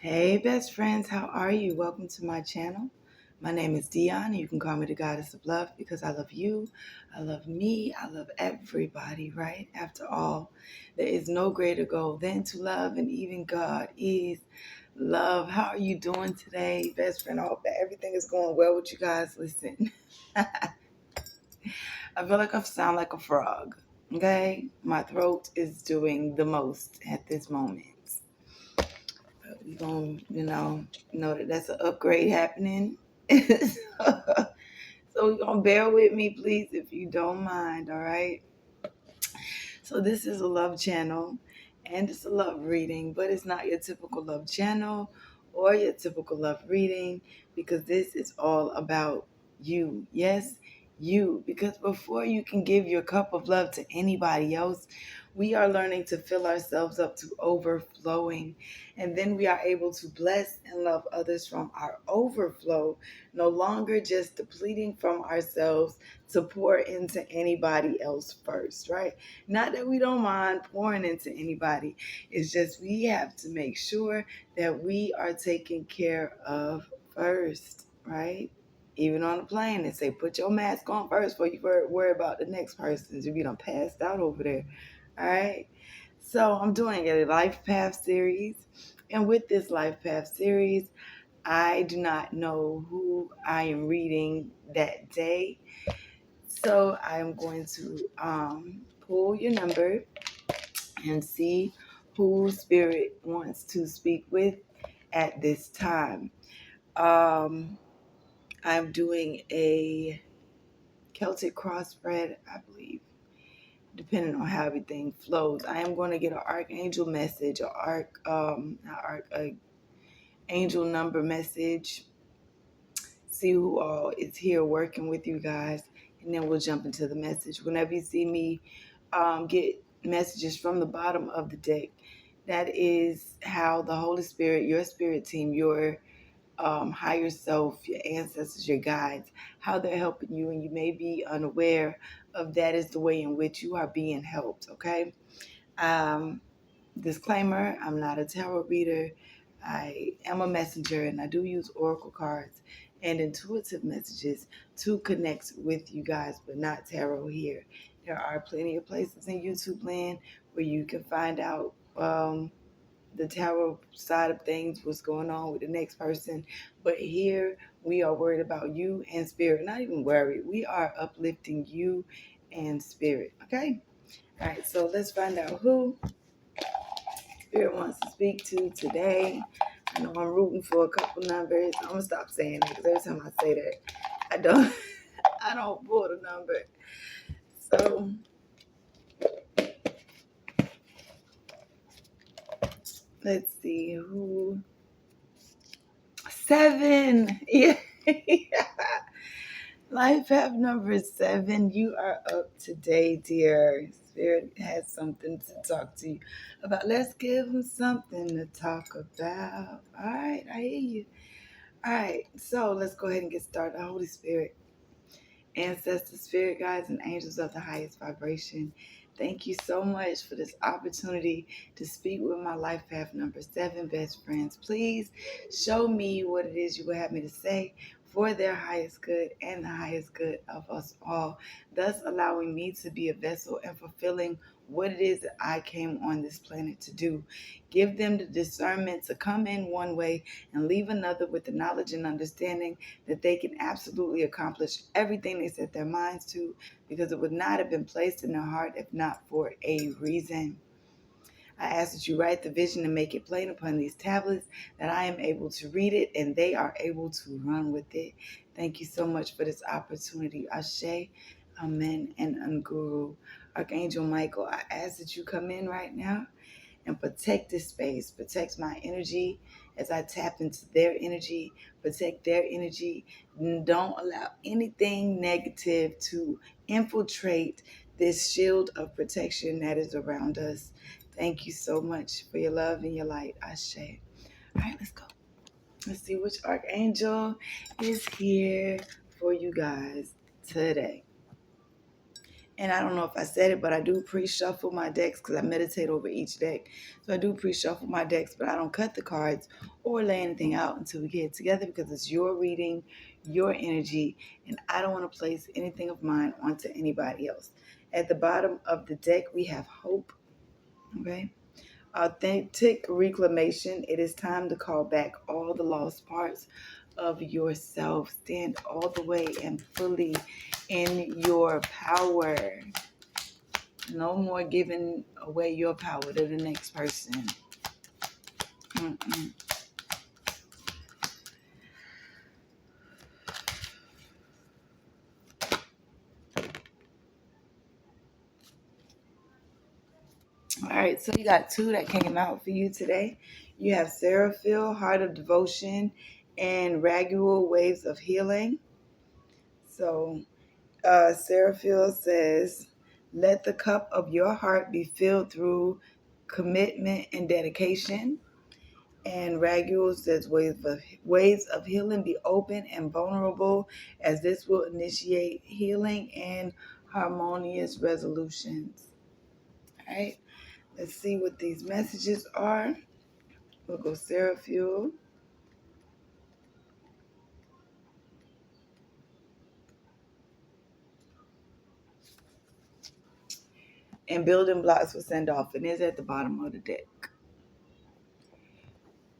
Hey, best friends, how are you? Welcome to my channel. My name is Dion. You can call me the goddess of love because I love you, I love me, I love everybody, right? After all, there is no greater goal than to love, and even God is love. How are you doing today, best friend? I hope that everything is going well with you guys. Listen, I feel like I sound like a frog, okay? My throat is doing the most at this moment. We're going to, know that that's an upgrade happening. So we're going to bear with me, please, if you don't mind, all right? So this is a love channel, and it's a love reading, but it's not your typical love channel or your typical love reading because this is all about you. Yes, you. Because before you can give your cup of love to anybody else, we are learning to fill ourselves up to overflowing. And then we are able to bless and love others from our overflow, no longer just depleting from ourselves to pour into anybody else first, right? Not that we don't mind pouring into anybody. It's just we have to make sure that we are taken care of first, right? Even on the plane, they say put your mask on first before you worry about the next person. If you done passed out over there, all right? So I'm doing a life path series, and with this life path series, I do not know who I am reading that day. So I'm going to pull your number and see who Spirit wants to speak with at this time. Um, I'm doing a Celtic crossbred, I believe, depending on how everything flows. I am going to get an archangel message, a angel number message. See who all is here working with you guys, and then we'll jump into the message. Whenever you see me get messages from the bottom of the deck, that is how the Holy Spirit, your spirit team, your higher self, your ancestors, your guides, how they're helping you, and you may be unaware of that is the way in which you are being helped. Okay. Um, Disclaimer: I'm not a tarot reader. I am a messenger, and I do use oracle cards and intuitive messages to connect with you guys, but not tarot here. There are plenty of places in YouTube land where you can find out the tarot side of things, what's going on with the next person. But here we are worried about you and spirit. Not even worried. We are uplifting you and spirit. Okay? All right, so let's find out who Spirit wants to speak to today. I know I'm rooting for a couple numbers. I'm gonna stop saying that because every time I say that, I don't, I don't pull the number. So let's see who. 7. Yeah. Life path number 7. You are up today, dear. Spirit has something to talk to you about. Let's give him something to talk about. All right, I hear you. All right, so let's go ahead and get started. Holy Spirit, ancestors, spirit guides, and angels of the highest vibration, thank you so much for this opportunity to speak with my life path number 7 best friends. Please show me what it is you would have me to say for their highest good and the highest good of us all, thus allowing me to be a vessel and fulfilling what it is that I came on this planet to do. Give them the discernment to come in one way and leave another with the knowledge and understanding that they can absolutely accomplish everything they set their minds to, because it would not have been placed in their heart if not for a reason. I ask that you write the vision and make it plain upon these tablets, that I am able to read it and they are able to run with it. Thank you so much for this opportunity. Ashe, Amen, and Unguru. Archangel Michael, I ask that you come in right now and protect this space, protect my energy as I tap into their energy, protect their energy. Don't allow anything negative to infiltrate this shield of protection that is around us. Thank you so much for your love and your light. Ashe. All right, let's go. Let's see which archangel is here for you guys today. And I don't know if I said it, but I do pre-shuffle my decks because I meditate over each deck. So I do pre-shuffle my decks, but I don't cut the cards or lay anything out until we get together because it's your reading, your energy, and I don't want to place anything of mine onto anybody else. At the bottom of the deck, we have hope. Okay. Authentic reclamation. It is time to call back all the lost parts of yourself. Stand all the way and fully in your power. No more giving away your power to the next person. Mm-mm. All right, so you got two that came out for you today. You have Seraphil, Heart of Devotion, and Raguel, Waves of Healing. So Seraphil says, let the cup of your heart be filled through commitment and dedication. And Raguel says, ways of healing be open and vulnerable, as this will initiate healing and harmonious resolutions. All right, let's see what these messages are. We'll go Seraphil. And building blocks for send off, and is at the bottom of the deck.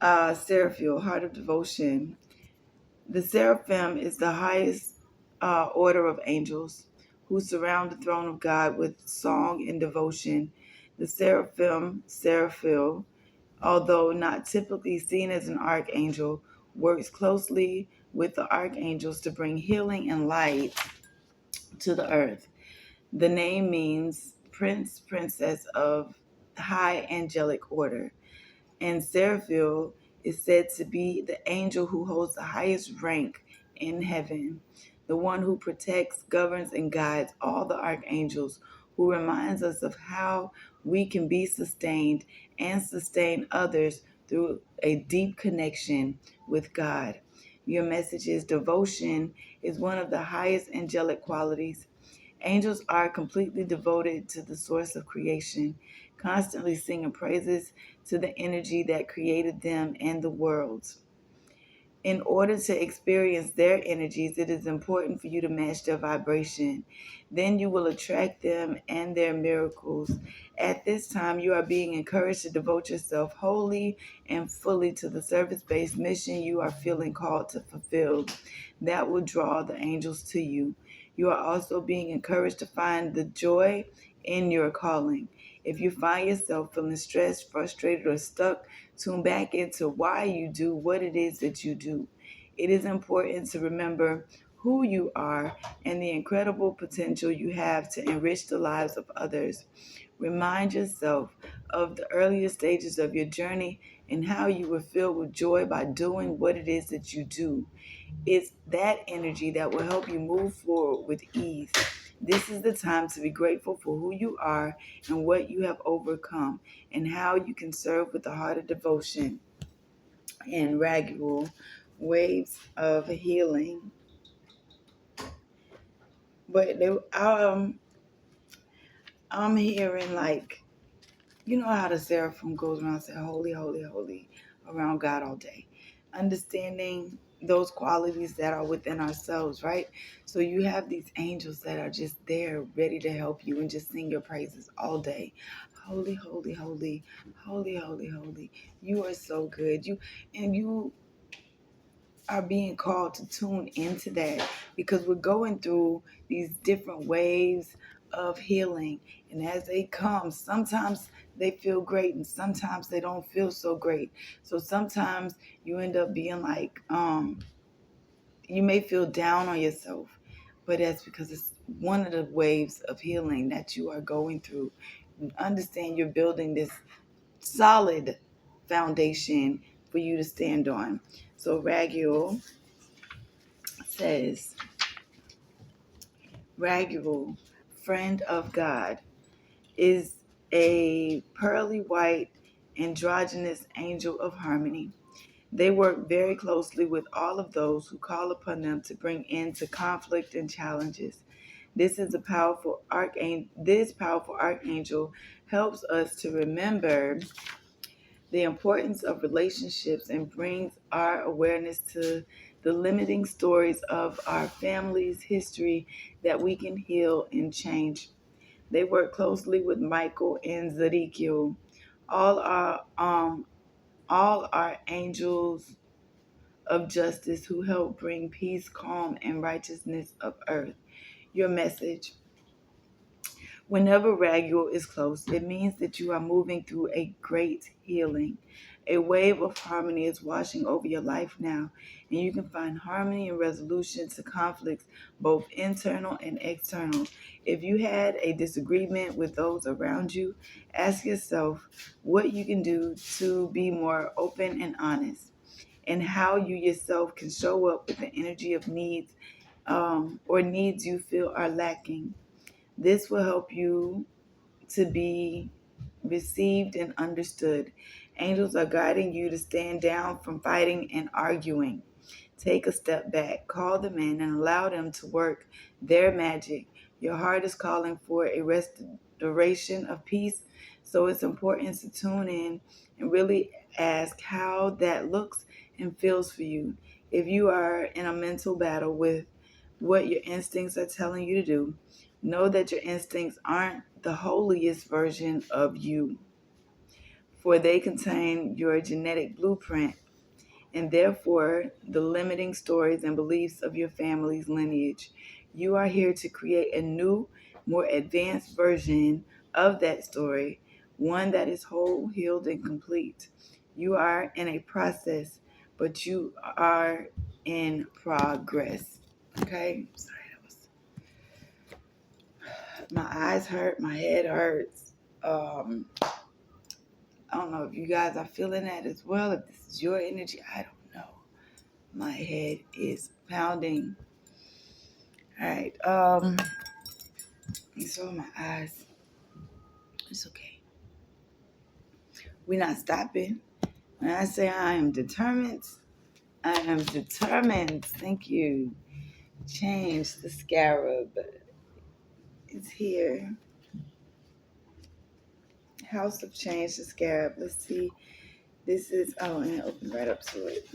Seraphil, Heart of Devotion. The seraphim is the highest order of angels who surround the throne of God with song and devotion. The seraphim, Seraphil, although not typically seen as an archangel, works closely with the archangels to bring healing and light to the earth. The name means prince, princess of high angelic order. And Seraphil is said to be the angel who holds the highest rank in heaven, the one who protects, governs, and guides all the archangels, who reminds us of how we can be sustained and sustain others through a deep connection with God. Your message is devotion is one of the highest angelic qualities. Angels are completely devoted to the source of creation, constantly singing praises to the energy that created them and the world. In order to experience their energies, it is important for you to match their vibration. Then you will attract them and their miracles. At this time, you are being encouraged to devote yourself wholly and fully to the service based mission you are feeling called to fulfill. That will draw the angels to you. You are also being encouraged to find the joy in your calling. If you find yourself feeling stressed, frustrated, or stuck, tune back into why you do what it is that you do. It is important to remember who you are and the incredible potential you have to enrich the lives of others. Remind yourself of the earlier stages of your journey and how you were filled with joy by doing what it is that you do. It's that energy that will help you move forward with ease. This is the time to be grateful for who you are and what you have overcome and how you can serve with a heart of devotion and Raguel, waves of healing. But I'm hearing like, you know how the seraphim goes around saying, holy, holy, holy, around God all day. Understanding those qualities that are within ourselves, right? So you have these angels that are just there ready to help you and just sing your praises all day. Holy, holy, holy, holy, holy, holy. You are so good. You are being called to tune into that because we're going through these different waves of healing. And as they come, sometimes they feel great and sometimes they don't feel so great. So sometimes you end up being like, you may feel down on yourself, but that's because it's one of the waves of healing that you are going through. Understand you're building this solid foundation for you to stand on. So Raguel says, Raguel, friend of God, is a pearly white androgynous angel of harmony. They work very closely with all of those who call upon them to bring end to conflict and challenges. This powerful archangel helps us to remember the importance of relationships and brings our awareness to the limiting stories of our family's history that we can heal and change. They work closely with Michael and Zedekiel. All are um all are angels of justice who help bring peace, calm, and righteousness of earth. Your message. Whenever Raguel is close, it means that you are moving through a great healing. A wave of harmony is washing over your life now, and you can find harmony and resolution to conflicts, both internal and external. If you had a disagreement with those around you, ask yourself what you can do to be more open and honest, and how you yourself can show up with the energy of needs or needs you feel are lacking. This will help you to be received and understood. Angels are guiding you to stand down from fighting and arguing. Take a step back, call them in, and allow them to work their magic. Your heart is calling for a restoration of peace, so it's important to tune in and really ask how that looks and feels for you. If you are in a mental battle with what your instincts are telling you to do, know that your instincts aren't the holiest version of you, for they contain your genetic blueprint and therefore the limiting stories and beliefs of your family's lineage. You are here to create a new, more advanced version of that story, one that is whole, healed, and complete. You are in a process, but you are in progress. Okay? Sorry, my eyes hurt, my head hurts. I don't know if you guys are feeling that as well. If this is your energy, I don't know. My head is pounding. All right. So my eyes. It's okay. We're not stopping. When I say I am determined, I am determined. Thank you. Change the scarab. It's here. House of Change the Scarab. Let's see. This is and it opened right up to it.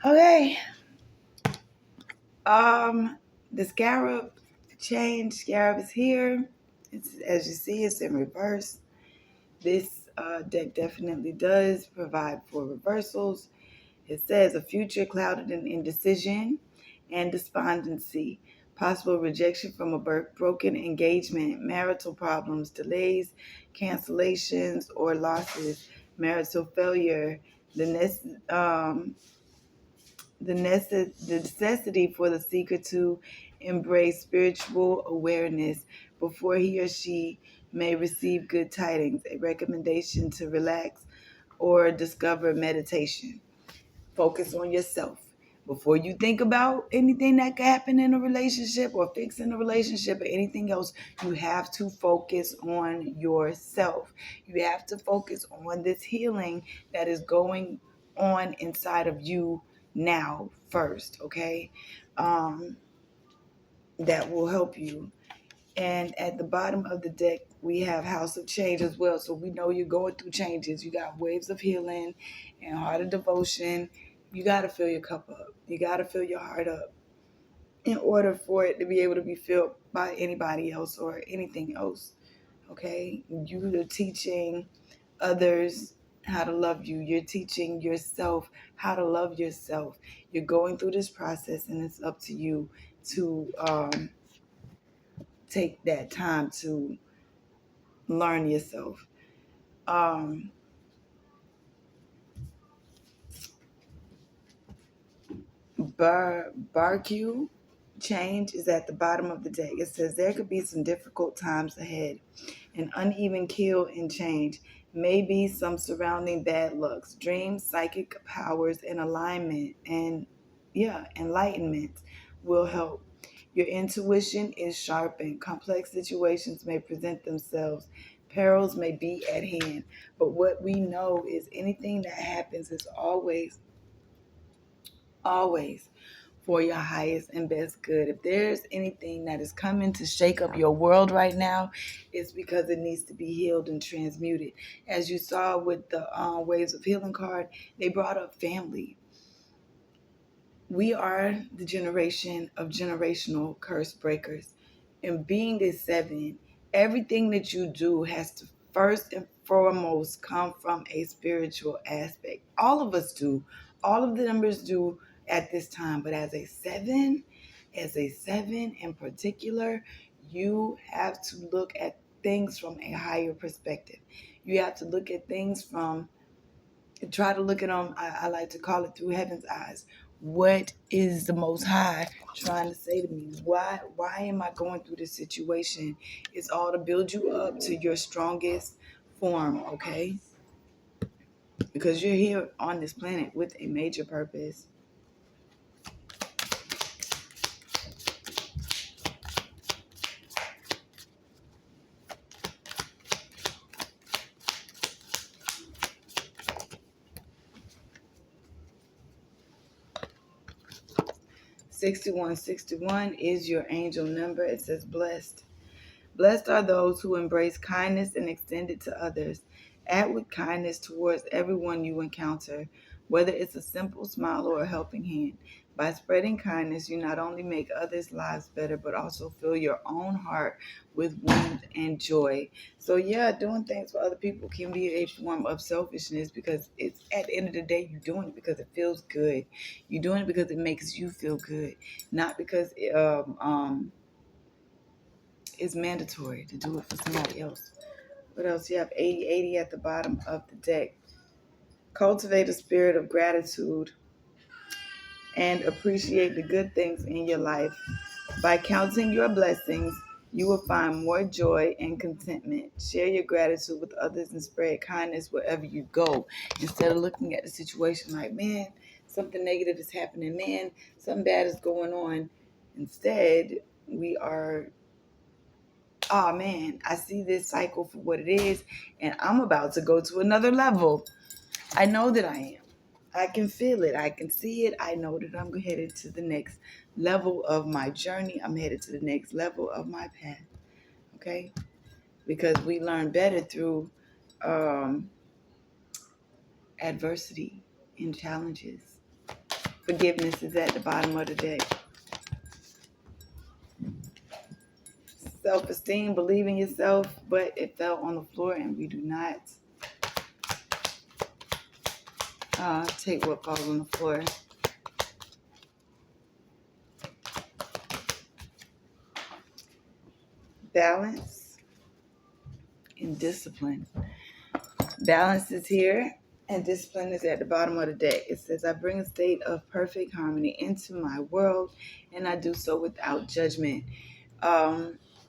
Okay. The scarab is here. It's, as you see, it's in reverse. This deck definitely does provide for reversals. It says a future clouded in indecision and despondency, possible rejection from a broken engagement, marital problems, delays, cancellations, or losses, marital failure, the the necessity for the seeker to embrace spiritual awareness before he or she may receive good tidings, a recommendation to relax or discover meditation. Focus on yourself. Before you think about anything that could happen in a relationship or fixing a relationship or anything else, you have to focus on yourself. You have to focus on this healing that is going on inside of you now first, okay? That will help you. And at the bottom of the deck, we have House of Change as well. So we know you're going through changes. You got waves of healing and heart of devotion. You got to fill your cup up. You got to fill your heart up in order for it to be able to be filled by anybody else or anything else. Okay? You are teaching others how to love you. You're teaching yourself how to love yourself. You're going through this process, and it's up to you to take that time to learn yourself. Um, Barque Change is at the bottom of the deck. It says there could be some difficult times ahead. An uneven keel in change. Maybe some surrounding bad lucks, dreams, psychic powers, and alignment, and enlightenment will help. Your intuition is sharpened. Complex situations may present themselves. Perils may be at hand. But what we know is anything that happens is always for your highest and best good. If there's anything that is coming to shake up your world right now, it's because it needs to be healed and transmuted. As you saw with the Waves of Healing card, they brought up family. We are the generation of generational curse breakers. And being a seven, everything that you do has to first and foremost come from a spiritual aspect. All of us do. All of the numbers do at this time. But as a seven in particular, you have to look at things from a higher perspective. You have to look at things from try to look at them, I like to call it through heaven's eyes. What is the Most High trying to say to me? Why am I going through this situation? It's all to build you up to your strongest form, okay? Because you're here on this planet with a major purpose. $6161 is your angel number. It says blessed. Blessed are those who embrace kindness and extend it to others. Act with kindness towards everyone you encounter, whether it's a simple smile or a helping hand. By spreading kindness, you not only make others' lives better, but also fill your own heart with warmth and joy. So, yeah, doing things for other people can be a form of selfishness because it's at the end of the day, you're doing it because it feels good. You're doing it because it makes you feel good, not because it's mandatory to do it for somebody else. What else? You have 8080 at the bottom of the deck. Cultivate a spirit of gratitude and appreciate the good things in your life. By counting your blessings, you will find more joy and contentment. Share your gratitude with others and spread kindness wherever you go. Instead of looking at the situation like, man, something negative is happening, man, something bad is going on. Instead, we are, oh man, I see this cycle for what it is, and I'm about to go to another level. I know that I am. I can feel it. I can see it. I know that I'm headed to the next level of my journey. I'm headed to the next level of my path. Okay? Because we learn better through um, adversity and challenges. Forgiveness is at the bottom of the deck. Self-esteem, believe in yourself, but it fell on the floor and we do not take what falls on the floor. Balance and discipline. Balance is here and discipline is at the bottom of the deck. It says, I bring a state of perfect harmony into my world and I do so without judgment.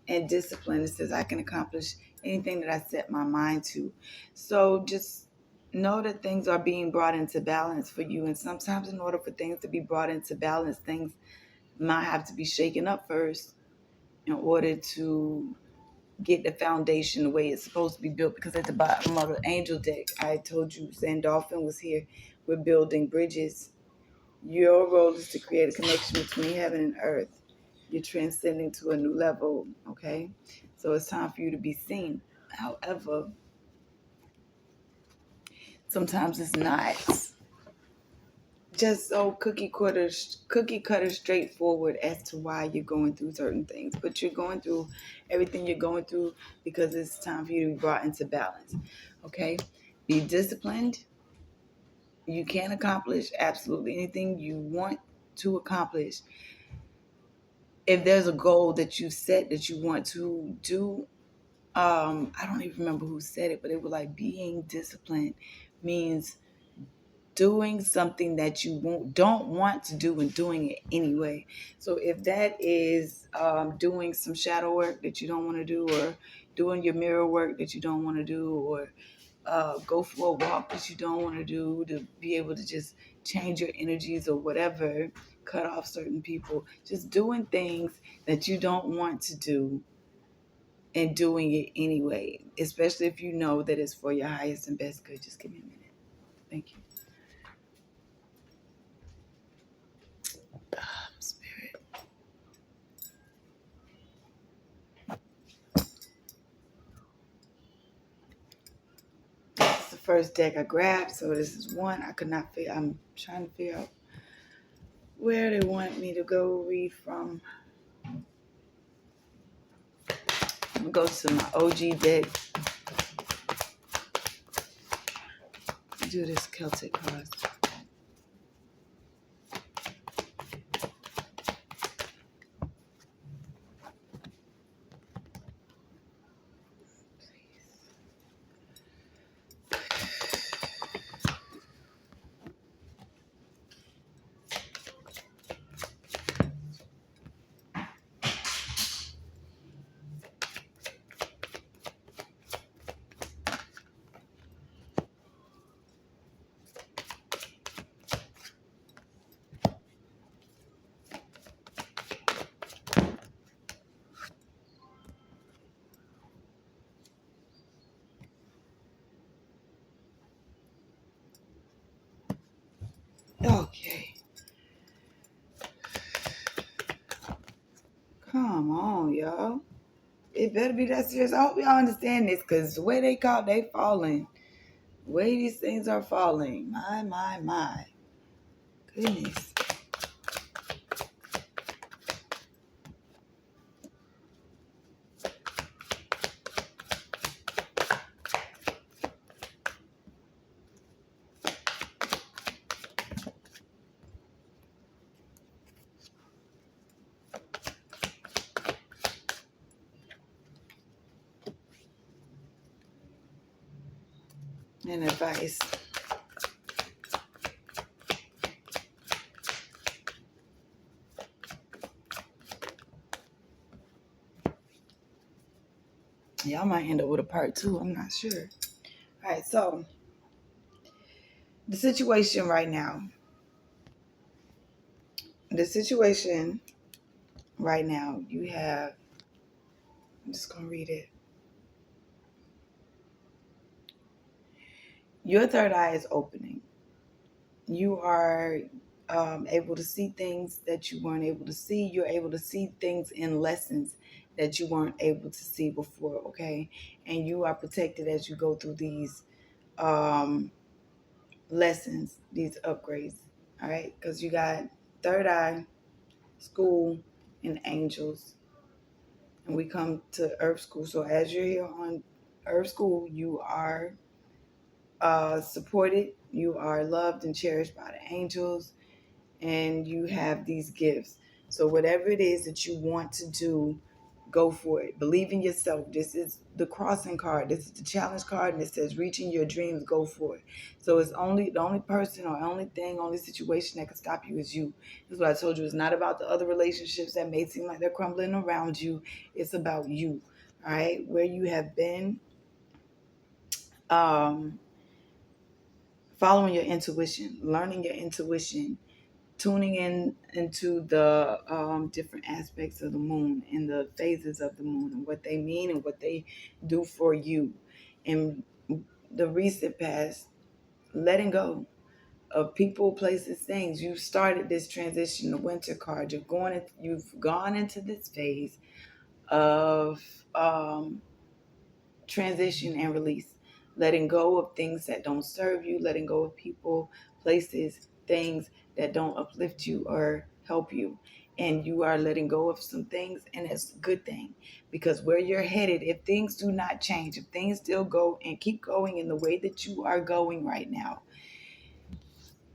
And discipline, it says, I can accomplish anything that I set my mind to. So just know that things are being brought into balance for you. And sometimes in order for things to be brought into balance, things might have to be shaken up first in order to get the foundation the way it's supposed to be built. Because at the bottom of the angel deck, I told you Sandolphin was here. We're building bridges. Your role is to create a connection between heaven and earth. You're transcending to a new level, okay? So it's time for you to be seen. However, sometimes it's not just so cookie cutter straightforward as to why you're going through certain things. But you're going through everything you're going through because it's time for you to be brought into balance. Okay? Be disciplined. You can accomplish absolutely anything you want to accomplish. If there's a goal that you set that you want to do, I don't even remember who said it, but it was like being disciplined means doing something that you don't want to do and doing it anyway. So if that is doing some shadow work that you don't want to do, or doing your mirror work that you don't want to do, or go for a walk that you don't want to do to be able to just change your energies or whatever, cut off certain people, just doing things that you don't want to do and doing it anyway, especially if you know that it's for your highest and best good. Just give me a minute. Thank you. Spirit. This is the first deck I grabbed, so this is one I could not figure. I'm trying to figure out where they want me to go read from. I'm gonna go to my OG deck. Do this Celtic card. Okay. Come on, y'all. It better be that serious. I hope y'all understand this, because the way they call, they falling. The way these things are falling. My. Goodness. And advice. Y'all might end up with a part two. I'm not sure. All right, so the situation right now. The situation right now, you have, I'm just going to read it. Your third eye is opening. You are able to see things that you weren't able to see. You're able to see things in lessons that you weren't able to see before, okay? And you are protected as you go through these lessons, these upgrades, all right? Because you got third eye, school, and angels. And we come to Earth School. So as you're here on Earth School, you are supported, you are loved and cherished by the angels, and you have these gifts. So whatever it is that you want to do, go for it. Believe in yourself. This is the crossing card. This is the challenge card, and it says reaching your dreams, go for it. So it's only the only person or only thing, only situation that can stop you is you. This is what I told you. It's not about the other relationships that may seem like they're crumbling around you. It's about you. All right. Where you have been following your intuition, learning your intuition, tuning in into the different aspects of the moon and the phases of the moon and what they mean and what they do for you. In the recent past, letting go of people, places, things. You started this transition, the winter card. You've gone into this phase of transition and release, letting go of things that don't serve you, letting go of people, places, things that don't uplift you or help you. And you are letting go of some things, and it's a good thing, because where you're headed, if things do not change, if things still go and keep going in the way that you are going right now,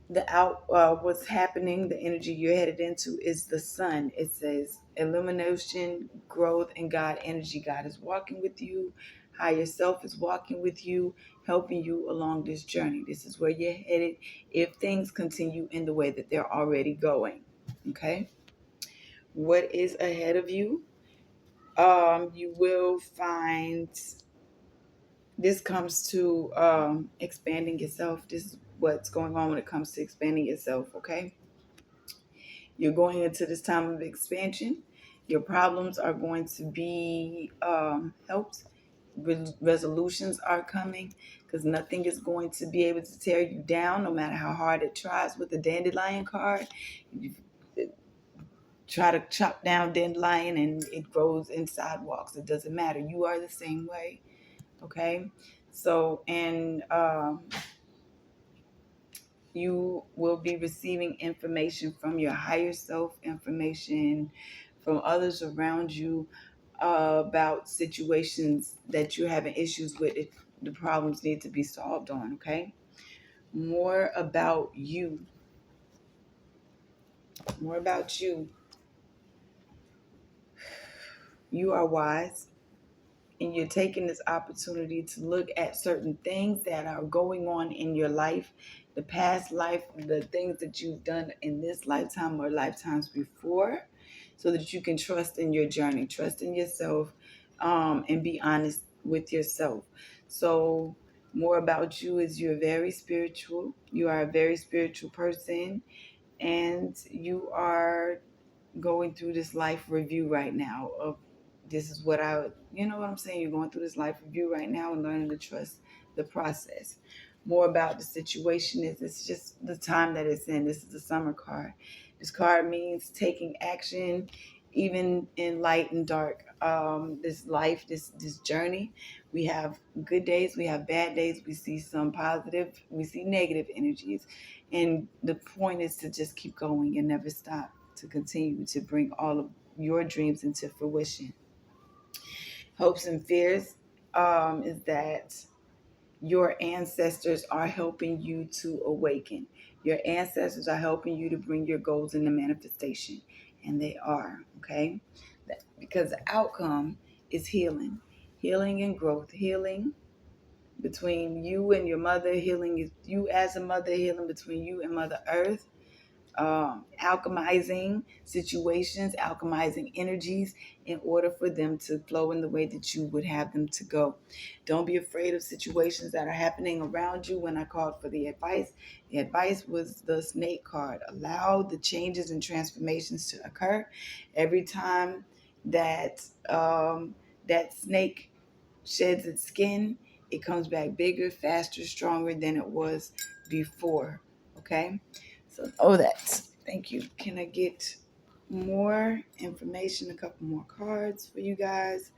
what's happening, the energy you're headed into is the sun. It says illumination, growth, and God energy. God is walking with you. Higher self is walking with you, helping you along this journey. This is where you're headed if things continue in the way that they're already going. Okay? What is ahead of you? You will find this comes to expanding yourself. This is what's going on when it comes to expanding yourself. Okay? You're going into this time of expansion. Your problems are going to be helped. Resolutions are coming because nothing is going to be able to tear you down no matter how hard it tries. With the dandelion card, you try to chop down dandelion and it grows in sidewalks. It doesn't matter. You are the same way. Okay? So, and you will be receiving information from your higher self, information from others around you about situations that you're having issues with. The problems need to be solved on. Okay? More about you. More about you. You are wise, and you're taking this opportunity to look at certain things that are going on in your life, the past life, the things that you've done in this lifetime or lifetimes before, so that you can trust in your journey, trust in yourself, and be honest with yourself. So more about you is you're very spiritual. You are a very spiritual person, and you are going through this life review right now of this is what you know what I'm saying? You're going through this life review right now and learning to trust the process. More about the situation is it's just the time that it's in. This is the summer card. This card means taking action even in light and dark. This life, this journey, we have good days, we have bad days, we see some positive, we see negative energies. And the point is to just keep going and never stop, to continue to bring all of your dreams into fruition. Hopes and fears is that your ancestors are helping you to awaken. Your ancestors are helping you to bring your goals into manifestation. And they are, okay? Because the outcome is healing. Healing and growth. Healing between you and your mother. Healing is you as a mother. Healing between you and Mother Earth, alchemizing situations, alchemizing energies in order for them to flow in the way that you would have them to go. Don't be afraid of situations that are happening around you. When I called for the advice was the snake card. Allow the changes and transformations to occur every time that that snake sheds its skin. It comes back bigger, faster, stronger than it was before. Okay? So know that. Thank you. Can I get more information, a couple more cards for you guys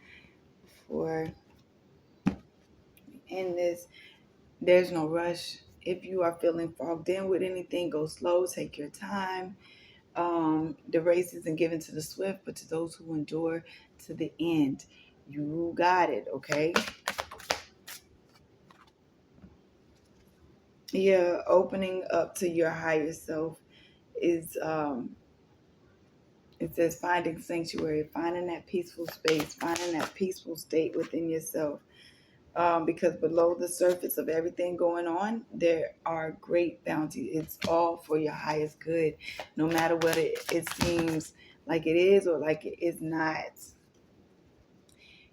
before we end this? There's no rush. If you are feeling fogged in with anything, go slow, take your time. The race isn't given to the swift, but to those who endure to the end. You got it, okay? Yeah, opening up to your higher self is it says finding sanctuary, finding that peaceful space, finding that peaceful state within yourself. Because below the surface of everything going on, there are great bounties. It's all for your highest good, no matter what it seems like it is or like it is not.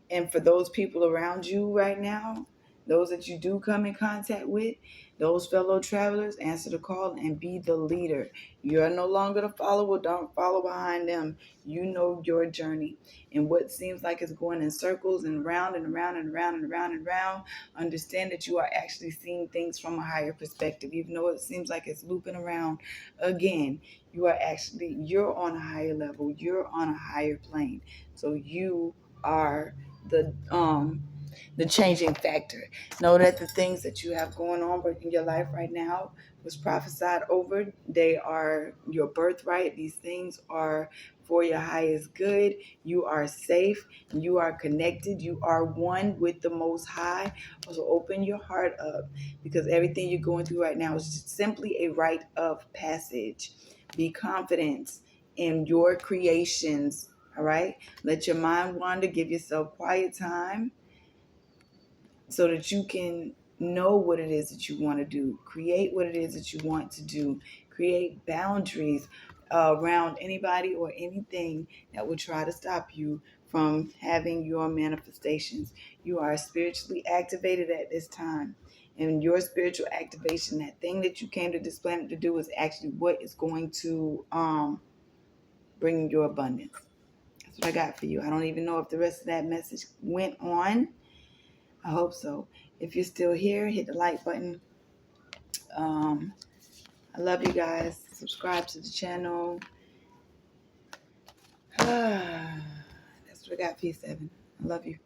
And for those people around you right now, those that you do come in contact with, those fellow travelers, answer the call and be the leader. You're no longer the follower. Don't follow behind them. You know your journey. And what seems like it's going in circles and round and around and around and around and around, understand that you are actually seeing things from a higher perspective. Even though it seems like it's looping around again, you're on a higher level. You're on a higher plane. So you are the changing factor. Know that the things that you have going on in your life right now was prophesied over. They are your birthright. These things are for your highest good. You are safe. You are connected. You are one with the Most High. So open your heart up, because everything you're going through right now is just simply a rite of passage. Be confident in your creations. All right. Let your mind wander. Give yourself quiet time so that you can Know what it is that you want to do. Create what it is that you want to do. Create boundaries around anybody or anything that would try to stop you from having your manifestations. You are spiritually activated at this time. And your spiritual activation, that thing that you came to this planet to do, is actually what is going to bring your abundance. That's what I got for you. I don't even know if the rest of that message went on. I hope so. If you're still here, hit the like button. I love you guys. Subscribe to the channel. That's what I got for you, 7. I love you.